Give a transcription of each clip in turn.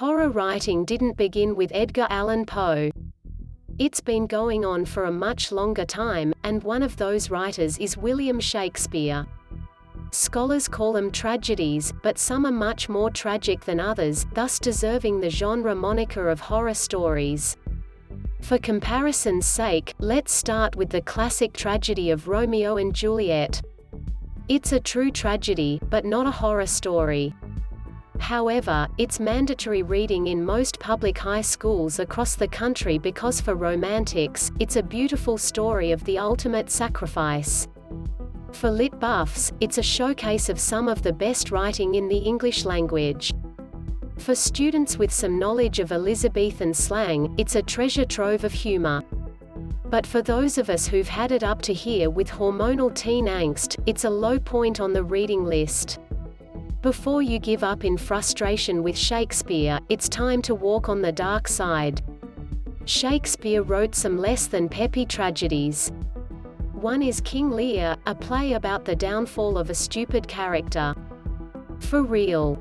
Horror writing didn't begin with Edgar Allan Poe. It's been going on for a much longer time, and one of those writers is William Shakespeare. Scholars call them tragedies, but some are much more tragic than others, thus deserving the genre moniker of horror stories. For comparison's sake, let's start with the classic tragedy of Romeo and Juliet. It's a true tragedy, but not a horror story. However, it's mandatory reading in most public high schools across the country because for romantics, it's a beautiful story of the ultimate sacrifice. For lit buffs, it's a showcase of some of the best writing in the English language. For students with some knowledge of Elizabethan slang, it's a treasure trove of humor. But for those of us who've had it up to here with hormonal teen angst, it's a low point on the reading list. Before you give up in frustration with Shakespeare, it's time to walk on the dark side. Shakespeare wrote some less than peppy tragedies. One is King Lear, a play about the downfall of a stupid character. For real.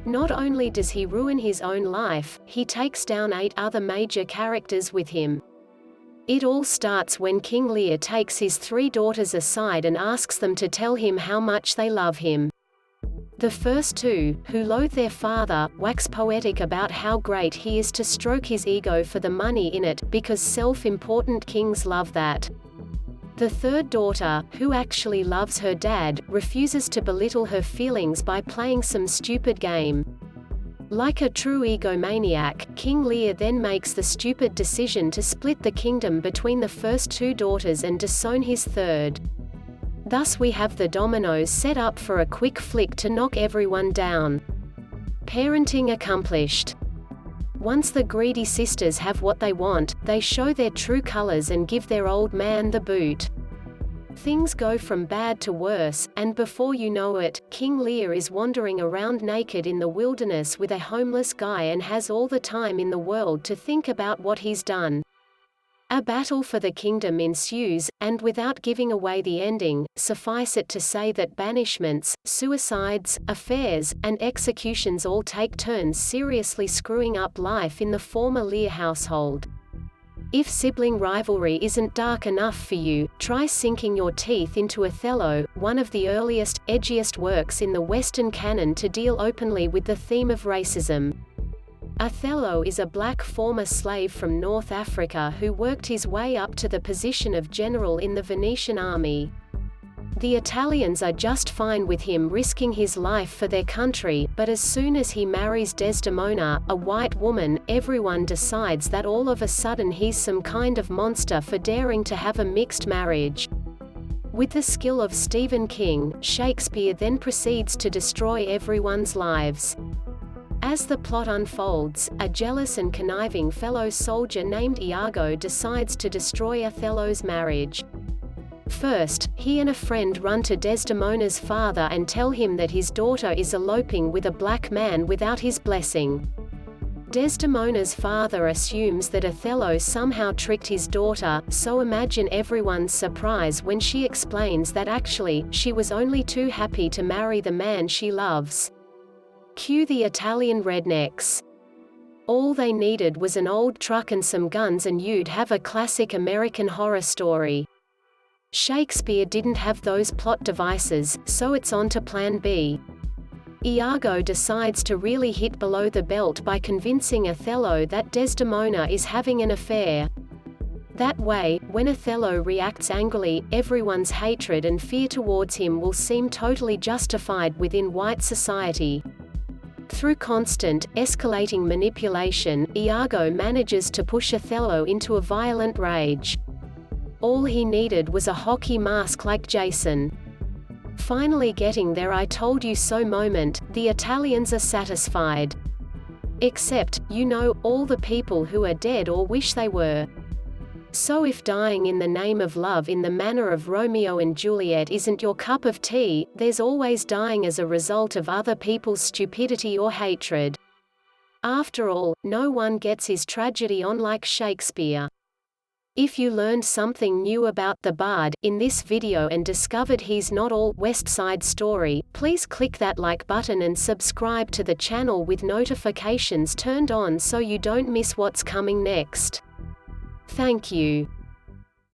Not only does he ruin his own life, he takes down 8 other major characters with him. It all starts when King Lear takes his 3 daughters aside and asks them to tell him how much they love him. The first 2, who loathe their father, wax poetic about how great he is to stroke his ego for the money in it, because self-important kings love that. The third daughter, who actually loves her dad, refuses to belittle her feelings by playing some stupid game. Like a true egomaniac, King Lear then makes the stupid decision to split the kingdom between the first 2 daughters and disown his third. Thus we have the dominoes set up for a quick flick to knock everyone down. Parenting accomplished. Once the greedy sisters have what they want, they show their true colors and give their old man the boot. Things go from bad to worse, and before you know it, King Lear is wandering around naked in the wilderness with a homeless guy and has all the time in the world to think about what he's done. A battle for the kingdom ensues, and without giving away the ending, suffice it to say that banishments, suicides, affairs, and executions all take turns seriously screwing up life in the former Lear household. If sibling rivalry isn't dark enough for you, try sinking your teeth into Othello, one of the earliest, edgiest works in the Western canon to deal openly with the theme of racism. Othello is a black former slave from North Africa who worked his way up to the position of general in the Venetian army. The Italians are just fine with him risking his life for their country, but as soon as he marries Desdemona, a white woman, everyone decides that all of a sudden he's some kind of monster for daring to have a mixed marriage. With the skill of Stephen King, Shakespeare then proceeds to destroy everyone's lives. As the plot unfolds, a jealous and conniving fellow soldier named Iago decides to destroy Othello's marriage. First, he and a friend run to Desdemona's father and tell him that his daughter is eloping with a black man without his blessing. Desdemona's father assumes that Othello somehow tricked his daughter, so imagine everyone's surprise when she explains that actually, she was only too happy to marry the man she loves. Cue the Italian rednecks. All they needed was an old truck and some guns and you'd have a classic American horror story. Shakespeare didn't have those plot devices, so it's on to plan B. Iago decides to really hit below the belt by convincing Othello that Desdemona is having an affair. That way, when Othello reacts angrily, everyone's hatred and fear towards him will seem totally justified within white society. Through constant, escalating manipulation, Iago manages to push Othello into a violent rage. All he needed was a hockey mask like Jason. Finally getting their I told you so moment, the Italians are satisfied. Except, all the people who are dead or wish they were. So if dying in the name of love in the manner of Romeo and Juliet isn't your cup of tea, there's always dying as a result of other people's stupidity or hatred. After all, no one gets his tragedy on like Shakespeare. If you learned something new about the Bard in this video and discovered he's not all West Side Story, please click that like button and subscribe to the channel with notifications turned on so you don't miss what's coming next. Thank you.